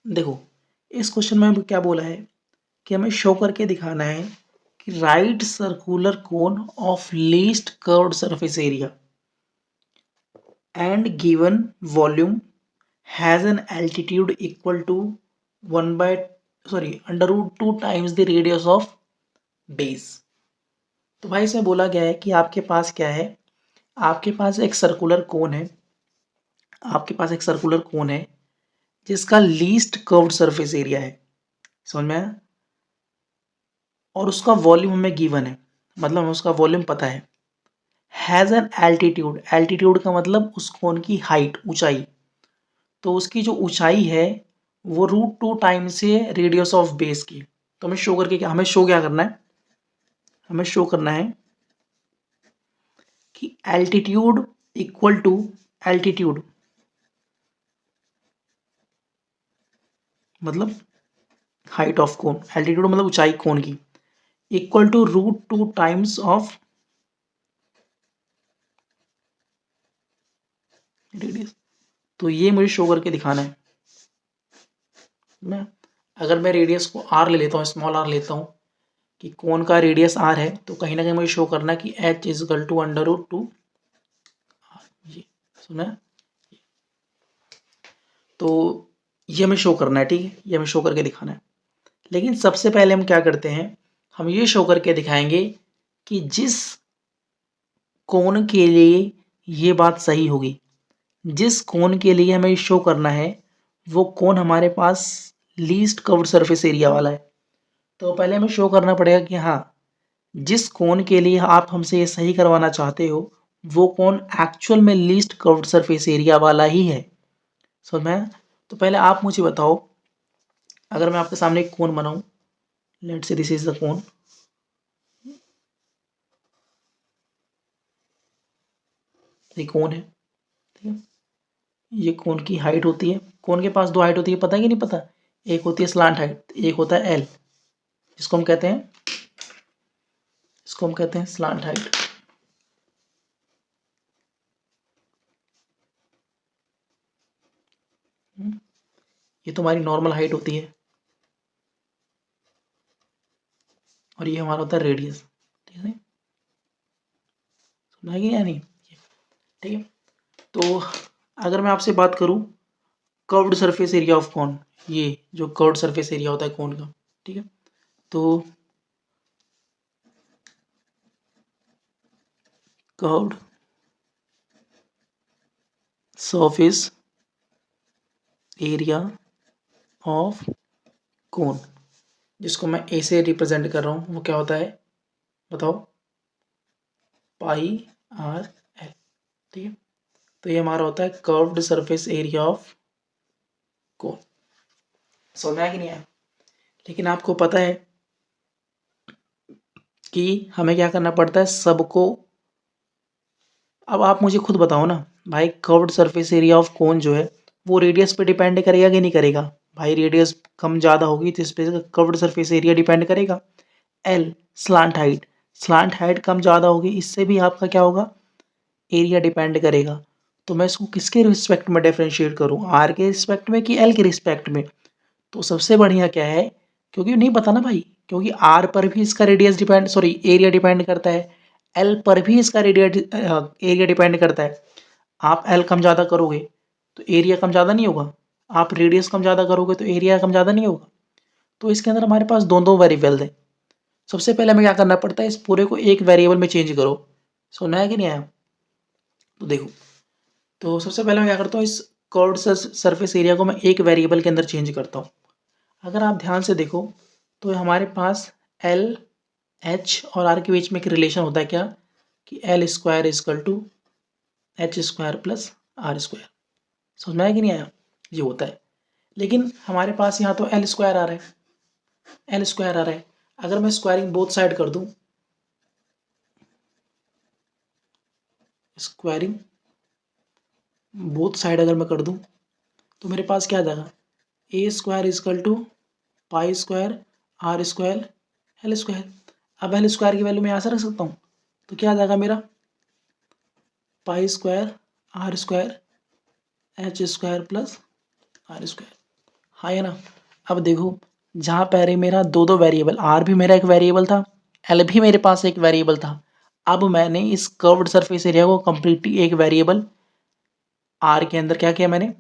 देखो इस क्वेश्चन में हमें क्या बोला है कि हमें शो करके दिखाना है कि right circular cone of least curved surface area and given volume has an altitude equal to 1/2 times the radius of base. तो भाई इसमें बोला गया है कि आपके पास क्या है, आपके पास एक सर्कुलर कोन है, आपके पास एक सर्कुलर कोन है जिसका लीस्ट कर्व्ड सरफेस एरिया है, समझ में आया? और उसका वॉल्यूम हमें गिवन है, मतलब हमें उसका वॉल्यूम पता है। हैज़ एन एल्टीट्यूड, एल्टीट्यूड का मतलब उस कोन की हाइट, ऊंचाई, तो उसकी जो ऊंचाई है वो √2 टाइम्स है रेडियस ऑफ बेस की। तो हमें शो करके हमें शो क्या करना है, हमें शो करना है कि एल्टीट्यूड इक्वल टू एल्टीट्यूड मतलब हाइट ऑफ कोन, एल्टीट्यूड मतलब ऊंचाई कोन की, equal to √2 times of radius. तो ये मुझे शो करके दिखाना है। मैं अगर मैं रेडियस को आर ले लेता हूँ, स्मॉल आर लेता हूँ कि कोन का रेडियस आर है, तो कहीं ना कहीं मुझे शो करना है कि एच इज इक्वल टू √2 ये, सुना है? तो ये हमें शो करना है, ठीक है, ये हमें शो करके दिखाना है। लेकिन सबसे पहले हम क्या करते हैं, हम ये शो करके दिखाएंगे कि जिस कोण के लिए ये बात सही होगी, जिस कोण के लिए हमें शो करना है वो कोण हमारे पास लीस्ट कवर्ड सरफेस एरिया वाला है। तो पहले हमें शो करना पड़ेगा कि हाँ, जिस कोण के लिए आप हमसे ये सही करवाना चाहते हो वो कोण एक्चुअल में लीस्ट कवर्ड सरफेस एरिया वाला ही है। समझ में आया? तो पहले आप मुझे बताओ, अगर मैं आपके सामने एक कोण बनाऊं, let's say this is the कोण, ये कोण है, ठीक है, ये कोण की हाइट होती है, कोण के पास दो हाइट होती है, पता है कि नहीं पता? एक होती है स्लांट हाइट, एक होता है एल, जिसको हम कहते हैं, इसको हम कहते हैं स्लांट हाइट। ये तो हमारी नॉर्मल हाइट होती है और ये हमारा होता है रेडियस, ठीक है, सुना है कि या नहीं? ठीक है। तो अगर मैं आपसे बात करूं curved surface area of cone, ये जो कर्व्ड सरफेस एरिया होता है कोन का, ठीक है, तो curved surface area of cone, जिसको मैं ए से रिप्रेजेंट कर रहा हूँ, वो क्या होता है बताओ? पाई आर एल, ठीक है। तो ये हमारा होता है curved surface area of cone. समझ में आया कि नहीं आया? लेकिन आपको पता है कि हमें क्या करना पड़ता है सबको। अब आप मुझे खुद बताओ ना भाई, curved surface area of cone जो है वो रेडियस पे डिपेंड करेगा कि नहीं करेगा? भाई रेडियस कम ज़्यादा होगी तो इस पे कर्व्ड सरफेस एरिया डिपेंड करेगा। L slant height, slant height कम ज़्यादा होगी, इससे भी आपका क्या होगा, एरिया डिपेंड करेगा। तो मैं इसको किसके रिस्पेक्ट में डिफरेंशिएट करूँ, आर के रिस्पेक्ट में कि एल के रिस्पेक्ट में? तो सबसे बढ़िया क्या है, क्योंकि नहीं पता ना भाई, क्योंकि आर पर भी इसका radius depend, sorry area depend करता है, एल पर भी इसका एरिया डिपेंड करता है। आप एल कम ज़्यादा करोगे तो एरिया कम ज़्यादा नहीं होगा, आप रेडियस कम ज़्यादा करोगे तो एरिया कम ज़्यादा नहीं होगा। तो इसके अंदर हमारे पास दो दो वेरिएबल हैं। सबसे पहले हमें क्या करना पड़ता है, इस पूरे को एक वेरिएबल में चेंज करो। सुना है कि नहीं आया? तो देखो, तो सबसे पहले मैं क्या करता हूँ, इस कर्व्ड सरफेस एरिया को मैं एक वेरिएबल के अंदर चेंज करता हूँ। अगर आप ध्यान से देखो तो हमारे पास एल एच और आर के बीच में एक रिलेशन होता है, क्या कि L square is equal to H square plus R square. समझ में आया कि नहीं आया? ये होता है। लेकिन हमारे पास यहाँ तो एल स्क्वायर आ रहा है, एल स्क्वायर आ रहा है, अगर मैं स्क्वायरिंग बोथ साइड कर दूँ, स्क्वायरिंग बोथ साइड अगर मैं कर दूँ तो मेरे पास क्या आ जाएगा, A square is equal to pi square R square L square. अब एल स्क्वायर की वैल्यू मैं यहाँ से रख सकता हूँ, तो क्या आ जाएगा मेरा, pi square R square H square plus R square. हाँ है ना। अब देखो, जहाँ पहले मेरा दो दो वेरिएबल, आर भी मेरा एक वेरिएबल था, एल भी मेरे पास एक वेरिएबल था, अब मैंने इस कर्व्ड सरफेस एरिया को कम्प्लीटली एक वेरिएबल आर के अंदर क्या किया, मैंने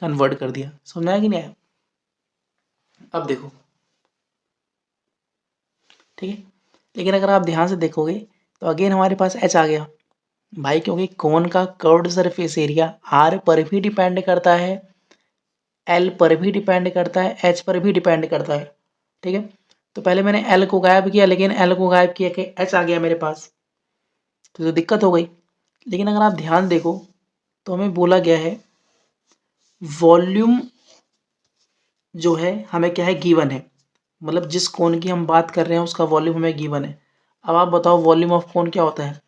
कन्वर्ट कर दिया। समझ आया कि नहीं आया? अब देखो, ठीक है, लेकिन अगर आप ध्यान से देखोगे तो अगेन हमारे पास एच आ गया भाई, क्योंकि कोन का कर्व्ड सरफेस एरिया आर पर भी डिपेंड करता है, एल पर भी डिपेंड करता है, एच पर भी डिपेंड करता है। ठीक है, तो पहले मैंने एल को गायब किया, लेकिन एल को गायब किया कि एच आ गया मेरे पास, तो दिक्कत हो गई। लेकिन अगर आप ध्यान देखो तो हमें बोला गया है वॉल्यूम जो है हमें क्या है, गिवन है, मतलब जिस कोन की हम बात कर रहे हैं उसका वॉल्यूम हमें गिवन है। अब आप बताओ वॉल्यूम ऑफ कोन क्या होता है,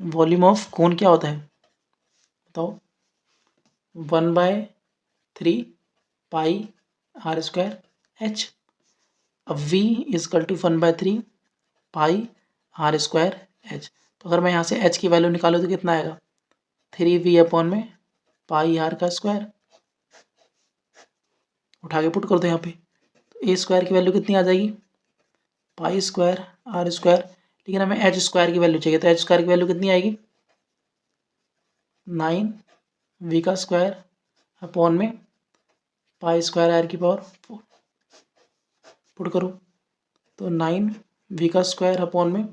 वॉल्यूम ऑफ कोन क्या होता है बताओ? 1/3 पाई आर स्क्वायर एच। अब v equal to 1/3 pi R square H. तो अगर मैं यहाँ से h की वैल्यू निकालूँ तो कितना आएगा, 3v अपॉन में पाई आर का स्क्वायर, उठा के पुट कर दो यहाँ पे, तो ए स्क्वायर की वैल्यू कितनी आ जाएगी, पाई स्क्वायर आर स्क्वायर। लेकिन हमें एच स्क्वायर की वैल्यू चाहिए, तो एच स्क्वायर की वैल्यू कितनी आएगी, 9v का स्क्वायर अपॉन में पाई स्क्वायर आर की पावर 4, पुट करो तो 9v का स्क्वायर अपॉन में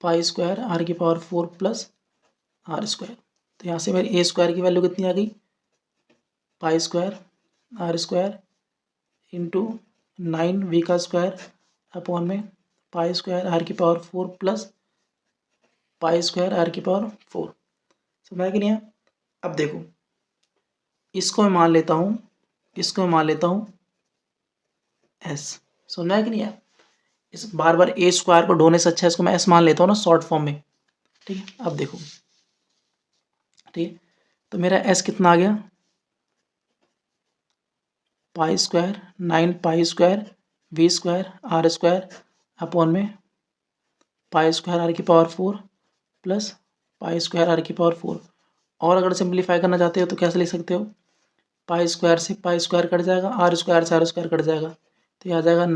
पाई स्क्वायर आर की पावर 4 प्लस आर स्क्वायर। तो यहाँ से मेरी ए स्क्वायर की वैल्यू कितनी आ गई, pi square R square into 9v का स्क्वायर अपॉन में पाई स्क्वायर आर की power 4 plus pi square R की पावर 4। समझ कि नहीं है? अब देखो, इसको मैं मान लेता हूँ, इसको मैं मान लेता हूँ एस। समझा कि नहीं है? इस बार बार ए स्क्वायर को ढोने से अच्छा है इसको मैं एस मान लेता हूँ ना शॉर्ट फॉर्म में। ठीक है, अब देखो, ठीक है, तो मेरा एस कितना आ गया, pi square 9 pi square V square R square upon में पाई स्क्वायर आर की power 4 plus pi square R की पावर 4। और अगर सिंप्लीफाई करना चाहते हो तो कैसे लिख सकते हो, पाई स्क्वायर से पाई स्क्वायर कट जाएगा, आर स्क्वायर से आर स्क्वायर कट जाएगा, तो ये आ जाएगा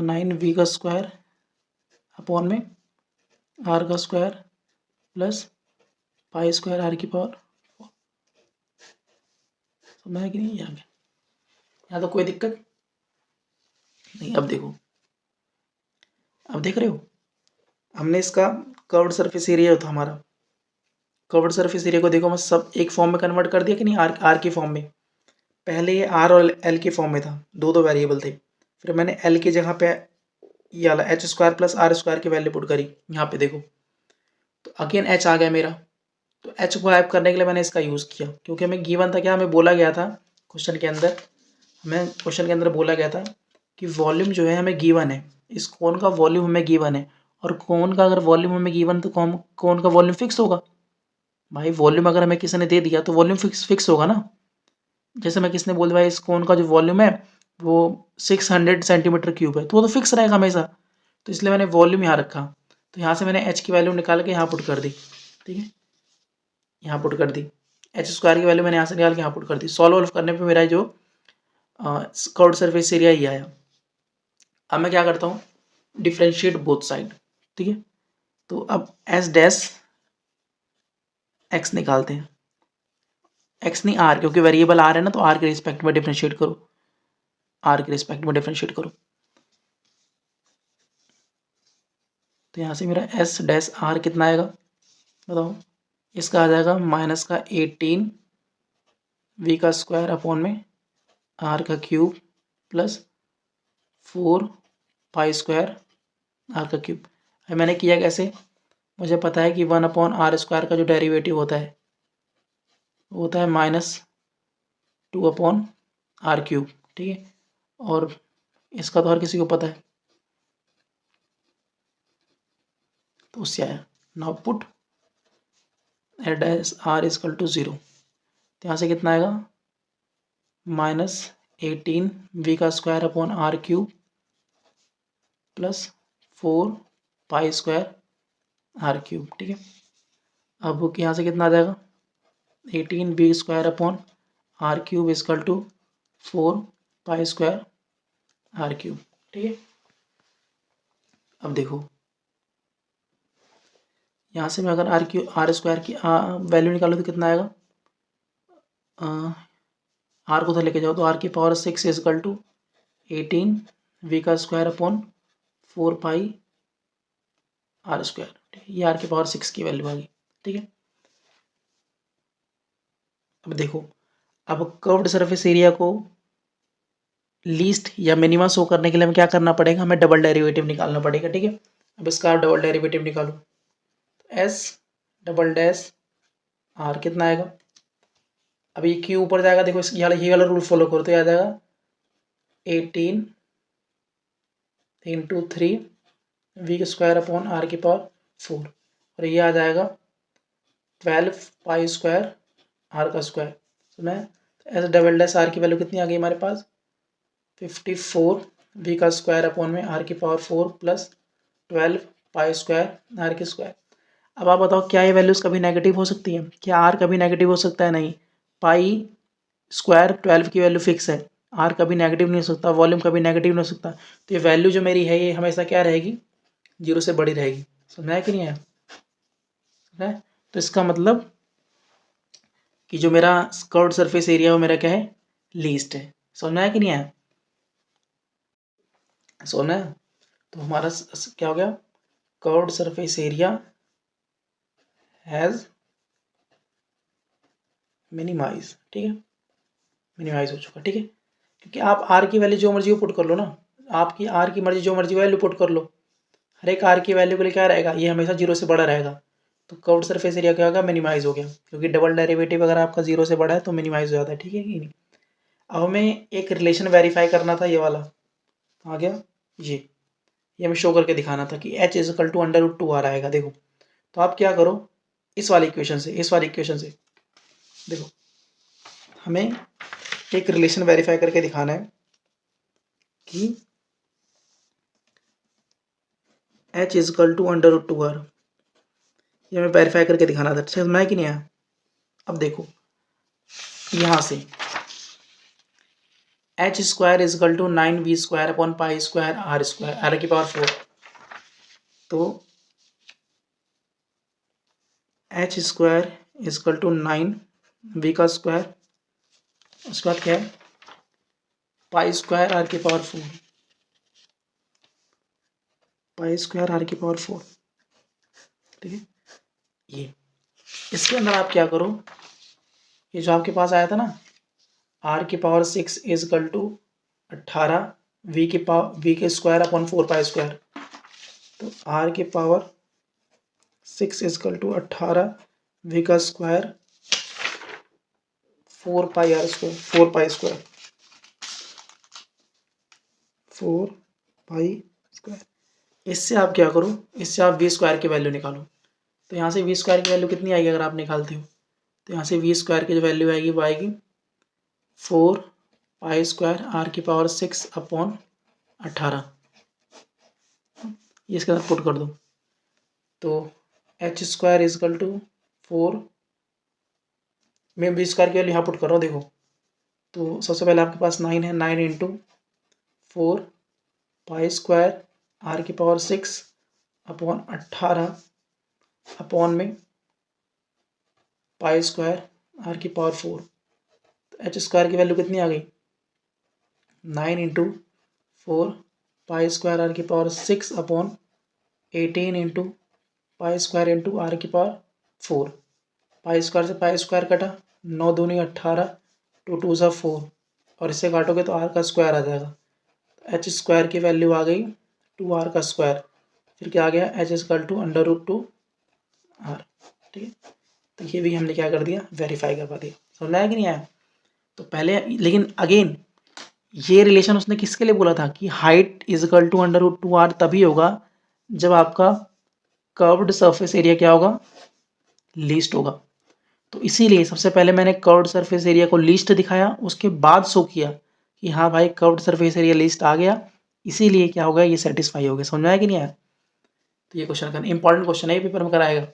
9v का स्क्वायर अपॉन में आर का square plus pi square R की पावर 4। समझ है कि नहीं? यहाँ यहाँ तो कोई दिक्कत नहीं। अब देखो, अब देख रहे हो, हमने इसका कर्व्ड सरफेस एरिया जो था हमारा, कर्व्ड सरफेस एरिया को देखो मैं सब एक फॉर्म में कन्वर्ट कर दिया कि नहीं, आर के फॉर्म में। पहले ये आर और एल के फॉर्म में था, दो दो वेरिएबल थे, फिर मैंने एल की जगह पे ये वाला H square plus R square की वैल्यू पुट करी। यहाँ पे देखो तो अगेन एच आ गया मेरा, तो एच को गायब करने के लिए मैंने इसका यूज़ किया, क्योंकि हमें गिवन था, क्या हमें बोला गया था क्वेश्चन के अंदर, हमें क्वेश्चन के अंदर बोला गया था कि वॉल्यूम जो है हमें गिवन है, इस कोन का वॉल्यूम हमें गिवन है, और कोन का अगर वॉल्यूम हमें गिवन तो कोन का वॉल्यूम फिक्स होगा। भाई वॉल्यूम अगर हमें किसी ने दे दिया तो वॉल्यूम फिक्स होगा ना। जैसे मैं किसने बोल दिया भाई इस कोन का जो वॉल्यूम है वो 600 सेंटीमीटर क्यूब है, तो वो तो फिक्स रहेगा हमेशा, तो इसलिए मैंने वॉल्यूम यहाँ रखा। तो यहाँ से मैंने एच की वैल्यू निकाल के यहाँ पुट कर दी। ठीक है, यहाँ पुट कर दी, एच स्क्वायर की वैल्यू मैंने यहाँ से निकाल के यहाँ पुट कर दी। सॉल्व करने पे मेरा जो कर्व्ड सरफेस एरिया ही आया। अब मैं क्या करता हूँ, डिफ्रेंशिएट बोथ साइड। ठीक है, तो अब एस डैश एक्स निकालते हैं, एक्स नहीं आर, क्योंकि वेरिएबल आर है ना, तो आर के रिस्पेक्ट में डिफ्रेंशिएट करो, आर के रिस्पेक्ट में डिफ्रेंशिएट करो। तो यहाँ से मेरा एस डैश आर कितना आएगा बताओ, इसका आ जाएगा माइनस का 18 वी का स्क्वायर अपॉन में आर का cube plus 4 pi square R का क्यूब। अब मैंने किया कैसे, मुझे पता है कि 1/r स्क्वायर का जो डेरिवेटिव होता है वो होता है -2/r क्यूब। ठीक है, और इसका तो हर किसी को पता है, तो उससे आया। Now put at dash R is equal to 0, तो यहाँ से कितना आएगा, -18 वी का square upon R cube plus 4 pi square R cube. ठीक है, अब यहाँ से कितना आ जाएगा 18b² upon r³ is equal to 4π² r³। ठीक है, अब देखो यहाँ से मैं अगर r² की वैल्यू निकालूँ तो कितना आएगा, r को तो लेके जाओ तो r⁶ is equal to 18v² upon 4π r²। ये r⁶ की वैल्यू आ गई। ठीक है, अब देखो, अब कर्व्ड सरफेस एरिया को लीस्ट या मिनिमा शो करने के लिए हमें क्या करना पड़ेगा, हमें डबल डेरिवेटिव निकालना पड़ेगा। ठीक है, अब इसका डबल डेरिवेटिव निकालो, एस डबल डैश आर कितना आएगा, अब ये क्यू ऊपर जाएगा, देखो ये वाला रूल फॉलो करो तो आ जाएगा 18 × 3v² अपॉन r⁴ और ये आ जाएगा 12π² r²। सुना है, एस डबल डैश आर की वैल्यू कितनी आ गई हमारे पास 54v² अपॉन में r⁴ प्लस 12π² r²। अब आप बताओ क्या ये वैल्यूज कभी नेगेटिव हो सकती है, क्या r कभी नेगेटिव हो सकता है, नहीं, π² 12 की वैल्यू फिक्स है, r कभी नेगेटिव नहीं हो सकता, वॉल्यूम कभी नेगेटिव नहीं हो सकता, तो ये वैल्यू जो मेरी है ये हमेशा क्या रहेगी, 0 से बड़ी रहेगी। समझा है कि नहीं है, तो इसका मतलब कि जो मेरा कर्व्ड सरफेस एरिया वो मेरा क्या है, लीस्ट है। समझना है कि नहीं है, सोना है, तो हमारा क्या हो गया, curved surface area has minimize. ठीक है, मिनिमाइज हो चुका। ठीक है, क्योंकि आप आर की वैल्यू जो मर्जी वो पुट कर लो ना, आपकी आर की मर्जी जो मर्जी वैल्यू पुट कर लो, हर एक आर की वैल्यू के लिए क्या रहेगा, ये हमेशा 0 से बड़ा रहेगा, तो कर्व्ड सरफेस एरिया क्या होगा, मिनिमाइज हो गया, क्योंकि डबल डेरिवेटिव अगर आपका 0 से बड़ा है तो मिनिमाइज हो जाता है। ठीक है कि नहीं, अब हमें एक रिलेशन वेरीफाई करना था, ये वाला आ गया, ये हमें शो करके दिखाना था कि h इजकल टू √2 आ रहा है। देखो, तो आप क्या करो, इस वाली इक्वेशन से देखो, हमें एक रिलेशन वेरीफाई करके दिखाना है कि h इजकल टू √2 r, ये हमें वेरीफाई करके दिखाना था। समझ में आया कि नहीं आया, अब देखो यहाँ से h² is equal to 9v² upon π² r², तो h² इजकल टू 9v², उसके बाद क्या है π² r⁴, π² r⁴। ठीक है, ये इसके अंदर आप क्या करो, ये जो आपके पास आया था ना r⁶ is equal to 18 v² upon 4π², तो r⁶ इजकल टू 18 v² 4π², इससे आप क्या करो, इससे आप v² की वैल्यू निकालो, तो यहाँ से v² की वैल्यू कितनी आएगी, अगर आप निकालते हो तो यहाँ से v² की जो वैल्यू आएगी वो आएगी 4π² r⁶ अपॉन 18, ये इसके अंदर पुट कर दो, तो h² इजकल टू 4, मैं v² की वैल्यू यहाँ पुट कर रहा हूँ। देखो, तो सबसे पहले आपके पास 9 है, 9 × 4π² r⁶ अपॉन 18 अपॉन में π² r⁴, तो h² की वैल्यू कितनी आ गई 9 × 4π² r⁶ अपॉन 18 × π² r⁴, π² से π² कटा, 9 दूनी 18, 2 2 सा 4, और इससे काटोगे तो r² आ जाएगा, तो h² की वैल्यू आ गई 2r², फिर क्या आ गया h इजकल टू √2 r। ठीक है, तो ये भी हमने क्या कर दिया, वेरीफाई करवा दिया। समझ आया कि नहीं आया, तो पहले, लेकिन अगेन ये रिलेशन उसने किसके लिए बोला था कि हाइट इजकल टू √2 r तभी होगा जब आपका कर्व्ड सरफेस एरिया क्या होगा, लीस्ट होगा। तो इसीलिए सबसे पहले मैंने कर्व्ड सरफेस एरिया को लीस्ट दिखाया, उसके बाद शो किया कि हाँ भाई कर्व्ड सरफेस एरिया लीस्ट आ गया, इसीलिए क्या होगा, ये सेटिस्फाई हो गया। समझ में आया कि नहीं आया, तो ये क्वेश्चन का इंपॉर्टेंट क्वेश्चन है, ये पेपर में कराएगा।